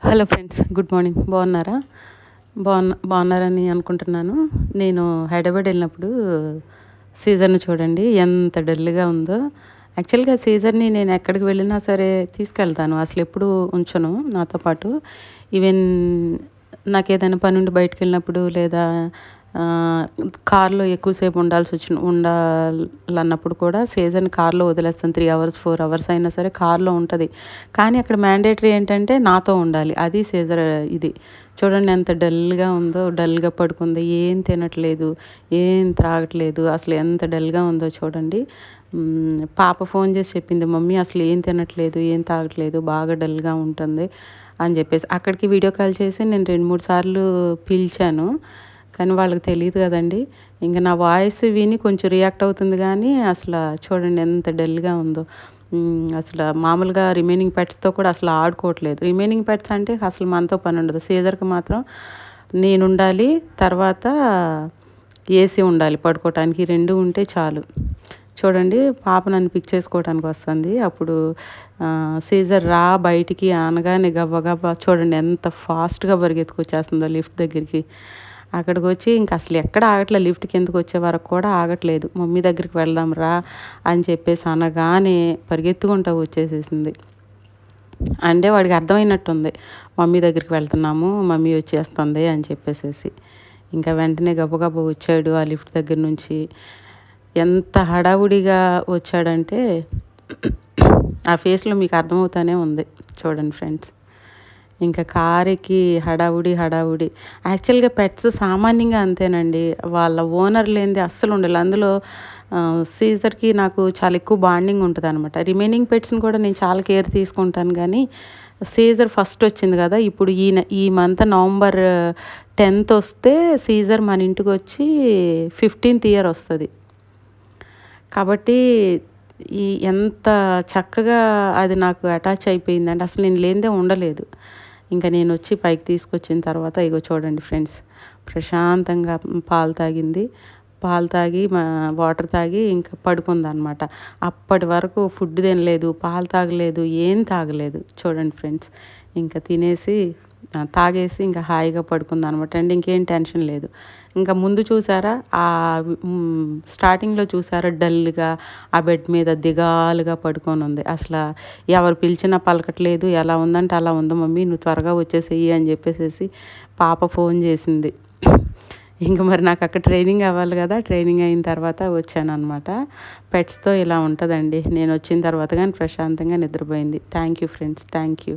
Hello friends, good morning. బాగున్నారా? బాగున్నారని అనుకుంటున్నాను. నేను హైదరాబాద్ వెళ్ళినప్పుడు సీజర్‌ని చూడండి ఎంత డల్‌గా ఉందో. యాక్చువల్‌గా సీజర్‌ని నేను ఎక్కడికి వెళ్ళినా సరే తీసుకెళ్తాను. అసలెప్పుడు ఉంచను నాతో పాటు. ఈవెన్ నాకేదైనా పనుండి బయటికెళ్ళినప్పుడు లేదా ఆహ్, కార్‌లో ఎక్కువసేపు ఉండాలన్నప్పుడు కూడా సీజర్‌ని కార్‌లో వదిలేస్తాను. 3 అవర్స్, 4 అవర్స్ అయినా సరే కార్‌లో ఉంటది. కానీ అక్కడ మ్యాండేటరీ ఏంటంటే నాతో ఉండాలి. అది సీజర్ ఇది. చూడండి ఎంత డల్‌గా ఉందో. డల్‌గా పడుకుంది. ఏం తినట్లేదు. ఏం త్రాగట్లేదు. అసలు ఎంత డల్‌గా ఉందో చూడండి. పాప ఫోన్ చేసి చెప్పింది, "మమ్మీ అసలు ఏం తినట్లేదు, ఏం తాగట్లేదు. బాగా డల్‌గా ఉంటుంది" అని చెప్పేసి. అక్కడికి వీడియో కాల్ చేసి నేను 2, 3 సార్లు పిలిచాను. కానీ వాళ్ళకి తెలీదు గదండీ! ఇంక నా వాయిస్ విని కొంచెం రియాక్ట్ అవుతుంది గానీ, చూడండి ఎంత డల్‌గా ఉందో. అసల మామూలుగా రిమైనింగ్ పెట్స్‌తో కూడా అసలు ఆడుకోవట్లేదు. రిమైనింగ్ పెట్స్ అంటే అసలు మనతో పనుండదు. సీజర్‌కి మాత్రం నేనుండాలి, తర్వాత ఏసీ ఉండాలి పడుకోవటానికి. ఈ 2 ఉంటే చాలు. చూడండి పాప నన్ను పిక్ చేసుకోవటానికి వస్తుంది. అప్పుడు సీజర్ రా బయటికి అనగానే గబగబా చూడండి ఎంత ఫాస్ట్‌గా పరిగెత్తుకొచ్చేస్తుందో లిఫ్ట్ దగ్గరికి. అక్కడికొచ్చి ఇంక అసలు ఎక్కడ ఆగట్లే. లిఫ్ట్ కిందకొచ్చే వరకు కూడా ఆగట్లేదు. మమ్మీ దగ్గరికి వెళ్దాం రా అని చెప్పేసి అనగానే పరిగెత్తుకుంటా వచ్చేసేసింది. అంటే వాడికి అర్థమైనట్టుంది. మమ్మీ దగ్గరికి వెళ్తున్నాము, మమ్మీ వచ్చేస్తుంది అని చెప్పేసేసి. ఇంకా వెంటనే గబగబా వచ్చాడు ఆ లిఫ్ట్ దగ్గర నుంచి. ఎంత హడావుడిగా వచ్చాడంటే ఆ ఫేస్‌లో మీకు అర్థమవుతానే ఉంది. చూడండి ఫ్రెండ్స్. ఇంకా కారెక్కి హడావుడి, హడావుడి. యాక్చువల్‌గా పెట్స్ సామాన్యంగా అంతేనండి. వాళ్ళ ఓనర్ లేనిదే అస్సలు ఉండలేవు. అందులో సీజర్‌కి నాకు చాలా ఎక్కువ బాండింగ్ ఉంటదనమాట. రిమైనింగ్ పెట్స్‌ని కూడా నేను చాలా కేర్ తీసుకుంటాను గానీ, సీజర్ ఫస్ట్ వచ్చింది గదా! ఇప్పుడు ఈ మంత్ నవంబర్ 10థ్ వస్తే సీజర్ మన ఇంటికొచ్చి 15థ్ ఇయర్ వస్తది. కాబట్టి ఎంత చక్కగా అది నాకు అటాచ్ అయిపోయిందంటే అసలు నేను లేనిదే ఉండలేదు. ఇంక నేనొచ్చి పైకి తీసుకొచ్చిన తర్వాత ఇగో చూడండి ఫ్రెండ్స్, ప్రశాంతంగా పాలు తాగింది. పాలు తాగి వాటర్ తాగి ఇంకా పడుకుందనమాట. అప్పటి వరకు ఫుడ్ తినలేదు, పాలు తాగలేదు, ఏం తాగలేదు. చూడండి ఫ్రెండ్స్. ఇంక తినేసి తాగేసి ఇంకా హాయిగా పడుకుందనమాట. అండ్ ఇంకేం టెన్షన్ లేదు. ఇంకా ముందు చూసారా స్టార్టింగ్‌లో చూసారా డల్‌గా ఆ బెడ్ మీద దిగాలుగా పడుకొనుంది. ఎవరు పిలిచినా పలకట్లేదు. ఎలా ఉందంటే, "అలా ఉంది మమ్మీ, నువ్వు త్వరగా వచ్చేసేయి" అని చెప్పేసేసి పాప ఫోన్ చేసింది. ఇంక మరి నాకక్కడ ట్రైనింగ్ అవ్వాలి గదా! ట్రైనింగ్ అయిన తర్వాత వచ్చాననమాట. పెట్స్‌తో ఇలా ఉంటదండి. నేనొచ్చిన తర్వాత గానీ ప్రశాంతంగా నిద్రపోయింది. Thank you friends. Thank you.